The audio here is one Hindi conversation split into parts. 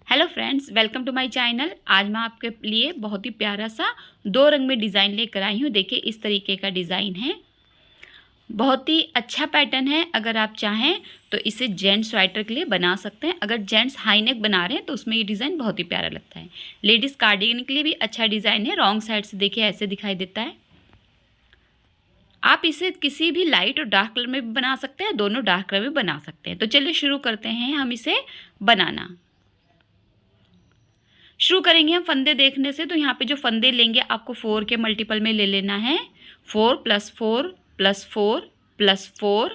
Hello friends, welcome to my channel. आज मैं आपके लिए बहुत ही प्यारा सा 2 रंग में डिज़ाइन लेकर आई हूँ। देखिए इस तरीके का डिज़ाइन है, बहुत ही अच्छा पैटर्न है। अगर आप चाहें तो इसे जेंट्स स्वेटर के लिए बना सकते हैं। अगर जेंट्स हाई नेक बना रहे हैं तो उसमें ये डिज़ाइन बहुत ही प्यारा लगता है। लेडीज़ कार्डिगन के लिए भी अच्छा डिज़ाइन है। रॉन्ग साइड से देखिए ऐसे दिखाई देता है। आप इसे किसी भी लाइट और डार्क कलर में भी बना सकते हैं, दोनों डार्क कलर में बना सकते हैं। तो चलिए शुरू करते हैं हम इसे बनाना। शुरू करेंगे हम फंदे देखने से। तो यहाँ पे जो फंदे लेंगे आपको 4 के मल्टीपल में ले लेना है। 4 + 4 + 4 + 4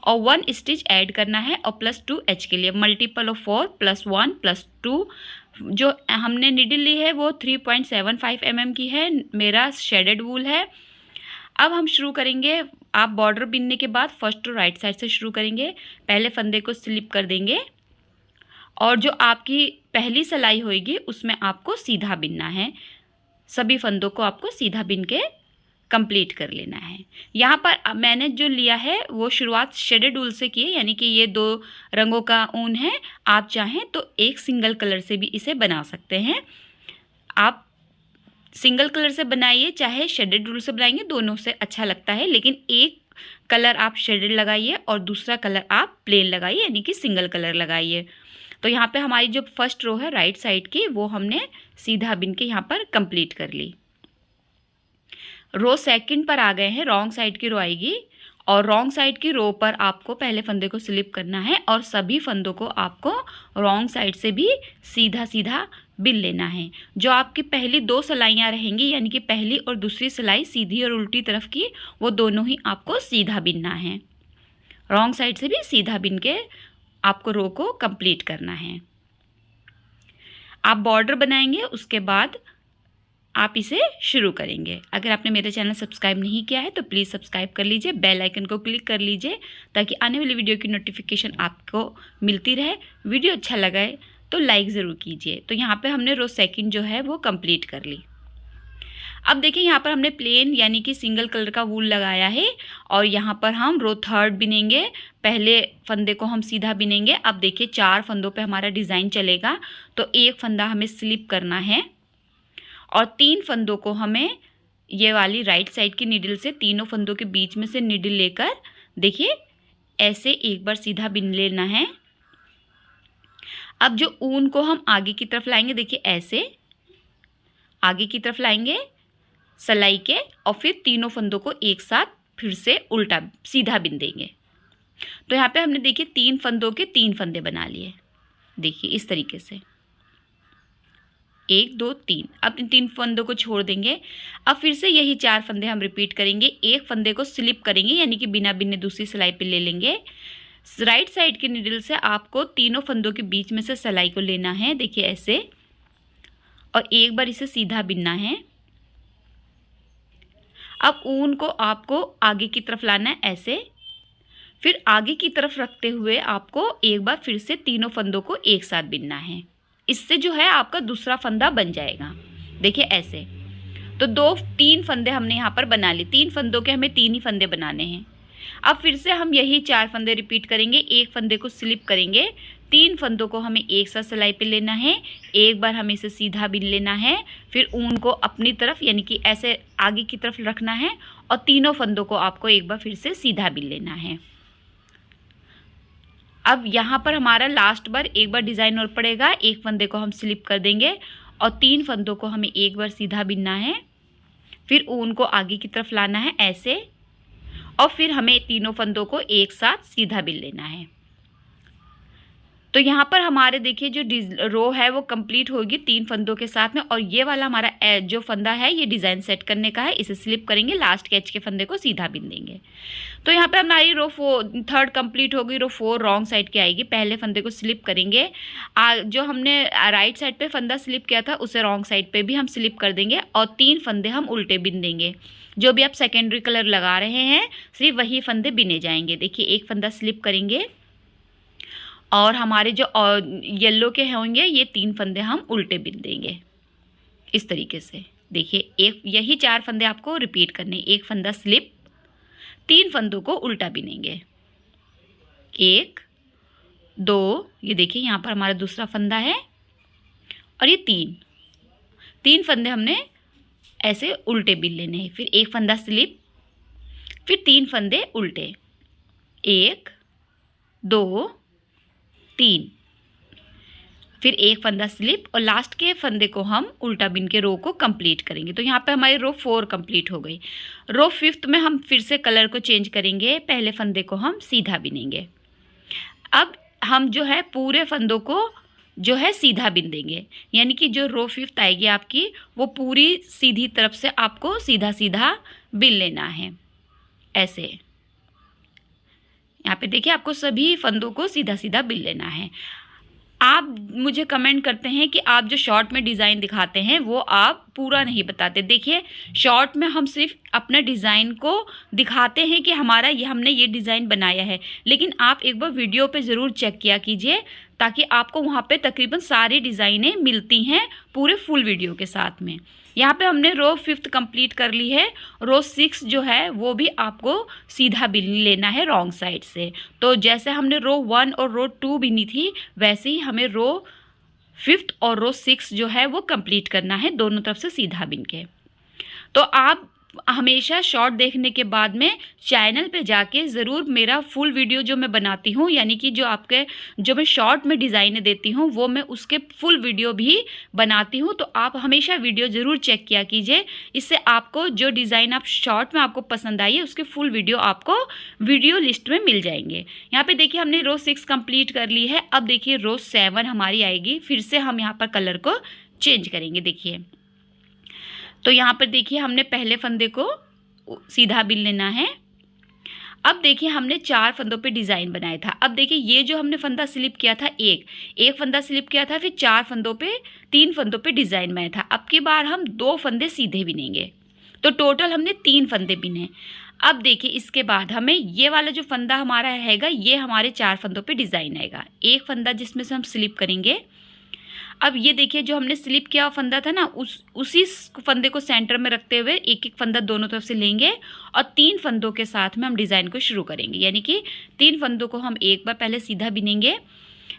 और 1 स्टिच ऐड करना है और +2 एच के लिए मल्टीपल ऑफ 4 + 1 + 2। जो हमने नीडल ली है वो 3.75 mm की है। मेरा शेडेड वूल है। अब हम शुरू करेंगे। आप बॉर्डर बिनने के बाद फर्स्ट राइट साइड से शुरू करेंगे। पहले फंदे को स्लिप कर देंगे और जो आपकी पहली सिलाई होगी उसमें आपको सीधा बिनना है। सभी फंदों को आपको सीधा बिन के कंप्लीट कर लेना है। यहाँ पर मैंने जो लिया है वो शुरुआत शेडेड वूल से की है, यानी कि ये 2 रंगों का ऊन है। आप चाहें तो एक सिंगल कलर से भी इसे बना सकते हैं। आप सिंगल कलर से बनाइए चाहे शेडेड वूल से बनाएंगे, दोनों से अच्छा लगता है। लेकिन एक कलर आप शेडेड लगाइए और दूसरा कलर आप प्लेन लगाइए, यानी कि सिंगल कलर लगाइए। तो यहाँ पे हमारी जो फर्स्ट रो है राइट साइड की वो हमने सीधा बिन के यहाँ पर कंप्लीट कर ली। रो सेकंड पर आ गए हैं। रॉन्ग साइड की रो आएगी और रॉन्ग साइड की रो पर आपको पहले फंदे को स्लिप करना है और सभी फंदों को आपको रॉन्ग साइड से भी सीधा सीधा बिन लेना है। जो आपकी पहली 2 सिलाइयाँ रहेंगी, यानी कि पहली और दूसरी सिलाई सीधी और उल्टी तरफ की, वो दोनों ही आपको सीधा बिनना है। रॉन्ग साइड से भी सीधा बिन के आपको रो को कंप्लीट करना है। आप बॉर्डर बनाएंगे, उसके बाद आप इसे शुरू करेंगे। अगर आपने मेरा चैनल सब्सक्राइब नहीं किया है तो प्लीज़ सब्सक्राइब कर लीजिए, बेल आइकन को क्लिक कर लीजिए ताकि आने वाली वीडियो की नोटिफिकेशन आपको मिलती रहे। वीडियो अच्छा लगा है तो लाइक ज़रूर कीजिए। तो यहाँ पे हमने रो सेकंड जो है वो कंप्लीट कर ली। अब देखिए यहाँ पर हमने प्लेन यानी कि सिंगल कलर का वूल लगाया है और यहाँ पर हम रो थर्ड बिनेंगे। पहले फंदे को हम सीधा बिनेंगे। अब देखिए 4 फंदों पे हमारा डिज़ाइन चलेगा, तो एक फंदा हमें स्लिप करना है और 3 फंदों को हमें ये वाली राइट साइड की नीडल से तीनों फंदों के बीच में से नीडल लेकर देखिए ऐसे एक बार सीधा बिन लेना है। अब जो ऊन को हम आगे की तरफ लाएंगे, देखिए ऐसे आगे की तरफ लाएंगे सिलाई के और फिर तीनों फंदों को एक साथ फिर से उल्टा सीधा बिन देंगे। तो यहाँ पे हमने देखिए 3 फंदों के 3 फंदे बना लिए। देखिए इस तरीके से 1 2 3। अब इन 3 फंदों को छोड़ देंगे। अब फिर से यही 4 फंदे हम रिपीट करेंगे। एक फंदे को स्लिप करेंगे, यानी कि बिना बिने दूसरी सिलाई पे ले लेंगे। राइट साइड के नीडल से आपको तीनों फंदों के बीच में से सिलाई को लेना है, देखिए ऐसे, और एक बार इसे सीधा बिनना है। अब ऊन को आपको आगे की तरफ लाना है ऐसे, फिर आगे की तरफ रखते हुए आपको एक बार फिर से तीनों फंदों को एक साथ बिनना है। इससे जो है आपका दूसरा फंदा बन जाएगा। देखिए ऐसे। तो 3 फंदे हमने यहाँ पर बना लिए। 3 फंदों के हमें 3 ही फंदे बनाने हैं। अब फिर से हम यही 4 फंदे रिपीट करेंगे। एक फंदे को स्लिप करेंगे, 3 फंदों को हमें एक साथ सिलाई पे लेना है, एक बार हमें इसे सीधा बिन लेना है, फिर ऊन को अपनी तरफ यानी कि ऐसे आगे की तरफ रखना है और तीनों फंदों को आपको एक बार फिर से सीधा बिन लेना है। अब यहाँ पर हमारा लास्ट बार एक बार डिज़ाइन और पड़ेगा। एक फंदे को हम स्लिप कर देंगे और 3 फंदों को हमें एक बार सीधा बिनना है, फिर ऊन को आगे की तरफ लाना है ऐसे और फिर हमें तीनों फंदों को एक साथ सीधा बिन लेना है। तो यहाँ पर हमारे देखिए जो रो है वो कंप्लीट होगी 3 फंदों के साथ में। और ये वाला हमारा जो फंदा है ये डिज़ाइन सेट करने का है। इसे स्लिप करेंगे, लास्ट के एज के फंदे को सीधा बिन देंगे। तो यहाँ पे हमारी रो थर्ड कंप्लीट होगी। रो 4 रॉन्ग साइड की आएगी। पहले फंदे को स्लिप करेंगे, जो हमने राइट साइड पे फंदा स्लिप किया था उसे रॉन्ग साइड पे भी हम स्लिप कर देंगे और 3 फंदे हम उल्टे बिन देंगे। जो भी आप सेकेंडरी कलर लगा रहे हैं सिर्फ वही फंदे बिने जाएंगे। देखिए एक फंदा स्लिप करेंगे और हमारे जो येलो के होंगे ये 3 फंदे हम उल्टे बिन देंगे इस तरीके से। देखिए एक यही 4 फंदे आपको रिपीट करने। एक फंदा स्लिप, 3 फंदों को उल्टा बिनेंगे, 1 2, ये देखिए यहाँ पर हमारा दूसरा फंदा है, और ये तीन फंदे हमने ऐसे उल्टे बिन लेने हैं। फिर एक फंदा स्लिप, फिर 3 फंदे उल्टे, 1 2 3, फिर एक फंदा स्लिप और लास्ट के फंदे को हम उल्टा बिन के रो को कंप्लीट करेंगे। तो यहाँ पे हमारी रो 4 कंप्लीट हो गई। रो 5th में हम फिर से कलर को चेंज करेंगे, पहले फंदे को हम सीधा बिनेंगे। अब हम जो है पूरे फंदों को जो है सीधा बिन देंगे, यानी कि जो रो 5th आएगी आपकी वो पूरी सीधी तरफ से आपको सीधा सीधा बिन लेना है। ऐसे यहाँ पे देखिए आपको सभी फंदों को सीधा सीधा बिन लेना है। आप मुझे कमेंट करते हैं कि आप जो शॉर्ट में डिज़ाइन दिखाते हैं वो आप पूरा नहीं बताते। देखिए शॉर्ट में हम सिर्फ अपना डिज़ाइन को दिखाते हैं कि हमारा ये हमने ये डिज़ाइन बनाया है, लेकिन आप एक बार वीडियो पे ज़रूर चेक किया कीजिए ताकि आपको वहाँ पे तकरीबन सारी डिज़ाइनें मिलती हैं पूरे फुल वीडियो के साथ में। यहाँ पे हमने रो 5th कंप्लीट कर ली है। रो 6 जो है वो भी आपको सीधा बिन लेना है रॉन्ग साइड से। तो जैसे हमने रो 1 और रो 2 बिनी थी वैसे ही हमें रो 5th और रो 6 जो है वो कंप्लीट करना है दोनों तरफ से सीधा बिन के। तो आप हमेशा शॉर्ट देखने के बाद में चैनल पे जाके ज़रूर मेरा फुल वीडियो जो मैं बनाती हूँ, यानी कि जो मैं शॉर्ट में डिज़ाइनें देती हूँ वो मैं उसके फुल वीडियो भी बनाती हूँ। तो आप हमेशा वीडियो ज़रूर चेक किया कीजिए, इससे आपको जो डिज़ाइन आप शॉर्ट में आपको पसंद आई है उसके फुल वीडियो आपको वीडियो लिस्ट में मिल जाएंगे। यहाँ पर देखिए हमने रो 6 कंप्लीट कर ली है। अब देखिए रो 7 हमारी आएगी। फिर से हम यहाँ पर कलर को चेंज करेंगे। देखिए तो यहाँ पर देखिए हमने पहले फंदे को सीधा बिन लेना है। अब देखिए हमने 4 फंदों पे डिज़ाइन बनाया था। अब देखिए ये जो हमने फंदा स्लिप किया था, एक फंदा स्लिप किया था, फिर 3 फंदों पे डिज़ाइन बनाया था। अब की बार हम 2 फंदे सीधे बिनेंगे, तो टोटल हमने 3 फंदे बिने। अब देखिए इसके बाद हमें ये वाला जो फंदा हमारा रहेगा ये हमारे 4 फंदों पे डिज़ाइन आएगा। एक फंदा जिसमें से हम स्लिप करेंगे। अब ये देखिए जो हमने स्लिप किया फंदा था ना उसी फंदे को सेंटर में रखते हुए एक एक फंदा दोनों तरफ से लेंगे और 3 फंदों के साथ में हम डिज़ाइन को शुरू करेंगे। यानी कि 3 फंदों को हम एक बार पहले सीधा बिनेंगे,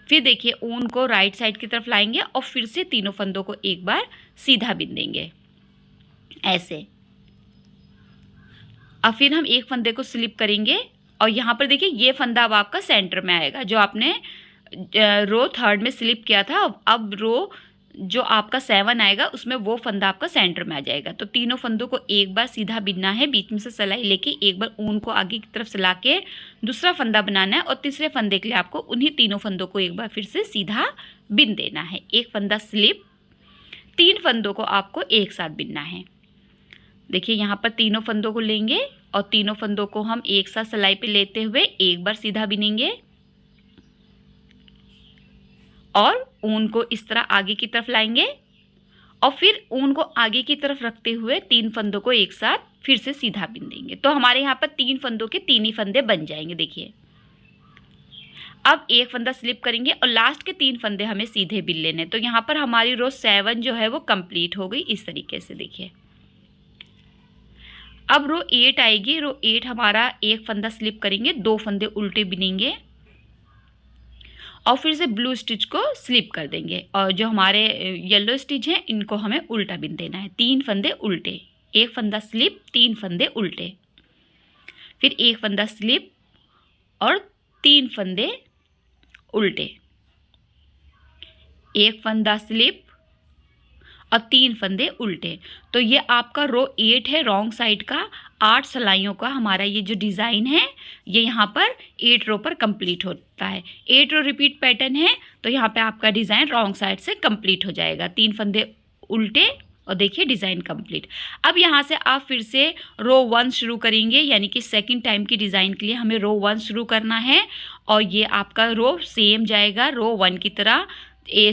फिर देखिए ऊन को राइट साइड की तरफ लाएंगे और फिर से तीनों फंदों को एक बार सीधा बिन देंगे ऐसे। अब फिर हम एक फंदे को स्लिप करेंगे और यहाँ पर देखिए ये फंदा अब आपका सेंटर में आएगा जो आपने रो 3rd में स्लिप किया था। अब रो जो आपका 7 आएगा उसमें वो फंदा आपका सेंटर में आ जाएगा। तो तीनों फंदों को एक बार सीधा बिनना है, बीच में से सिलाई लेके एक बार ऊन को आगे की तरफ सिला के दूसरा फंदा बनाना है और तीसरे फंदे के लिए आपको उन्हीं तीनों फंदों को एक बार फिर से सीधा बिन देना है। एक फंदा स्लिप, 3 फंदों को आपको एक साथ बिनना है। देखिए यहाँ पर तीनों फंदों को लेंगे और तीनों फंदों को हम एक साथ सिलाई पे लेते हुए एक बार सीधा बिनेंगे और ऊन को इस तरह आगे की तरफ लाएंगे और फिर ऊन को आगे की तरफ रखते हुए 3 फंदों को एक साथ फिर से सीधा बिन देंगे। तो हमारे यहाँ पर 3 फंदों के 3 ही फंदे बन जाएंगे। देखिए अब एक फंदा स्लिप करेंगे और लास्ट के 3 फंदे हमें सीधे बिन लेने। तो यहाँ पर हमारी रो 7 जो है वो कंप्लीट हो गई इस तरीके से। देखिए अब रो 8 आएगी। रो 8 हमारा एक फंदा स्लिप करेंगे, 2 फंदे उल्टे बिनेंगे और फिर से ब्लू स्टिच को स्लिप कर देंगे और जो हमारे येलो स्टिच हैं इनको हमें उल्टा बिन देना है। 3 फंदे उल्टे, एक फंदा स्लिप, 3 फंदे उल्टे, फिर एक फंदा स्लिप और 3 फंदे उल्टे, एक फंदा स्लिप और 3 फंदे उल्टे। तो ये आपका रो 8 है रॉन्ग साइड का। 8 सिलाइयों का हमारा ये जो डिज़ाइन है ये यहाँ पर 8 रो पर कंप्लीट होता है। 8 रो रिपीट पैटर्न है तो यहाँ पे आपका डिज़ाइन रॉन्ग साइड से कंप्लीट हो जाएगा। 3 फंदे उल्टे और देखिए डिज़ाइन कंप्लीट। अब यहाँ से आप फिर से रो 1 शुरू करेंगे, यानी कि सेकंड टाइम की डिज़ाइन के लिए हमें रो 1 शुरू करना है और ये आपका रो सेम जाएगा रो 1 की तरह।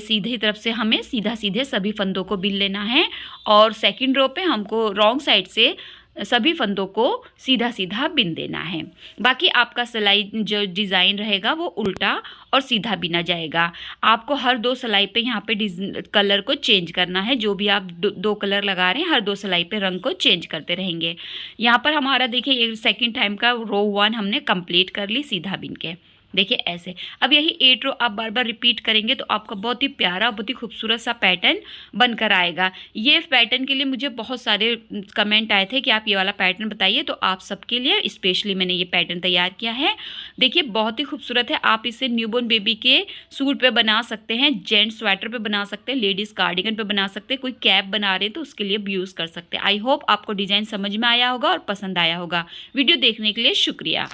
सीधी तरफ से हमें सीधे सभी फंदों को बिन लेना है और सेकंड रो पे हमको रॉन्ग साइड से सभी फंदों को सीधा बिन देना है। बाकी आपका सिलाई जो डिज़ाइन रहेगा वो उल्टा और सीधा बिना जाएगा। आपको हर 2 सिलाई पे यहाँ पे कलर को चेंज करना है। जो भी आप 2 कलर लगा रहे हैं हर 2 सिलाई पे रंग को चेंज करते रहेंगे। यहाँ पर हमारा देखिए एक सेकंड टाइम का रो 1 हमने कंप्लीट कर ली सीधा बिन के। देखिए ऐसे। अब यही 8 रो आप बार बार रिपीट करेंगे तो आपका बहुत ही प्यारा, बहुत ही खूबसूरत सा पैटर्न बनकर आएगा। ये पैटर्न के लिए मुझे बहुत सारे कमेंट आए थे कि आप ये वाला पैटर्न बताइए, तो आप सबके लिए स्पेशली मैंने ये पैटर्न तैयार किया है। देखिए बहुत ही खूबसूरत है। आप इसे न्यूबॉर्न बेबी के सूट पे बना सकते हैं, जेंट्स स्वेटर पे बना सकते हैं, लेडीज़ कार्डिगन पे बना सकते हैं, कोई कैप बना रहे हैं तो उसके लिए भी यूज़ कर सकते हैं। आई होप आपको डिज़ाइन समझ में आया होगा और पसंद आया होगा। वीडियो देखने के लिए शुक्रिया।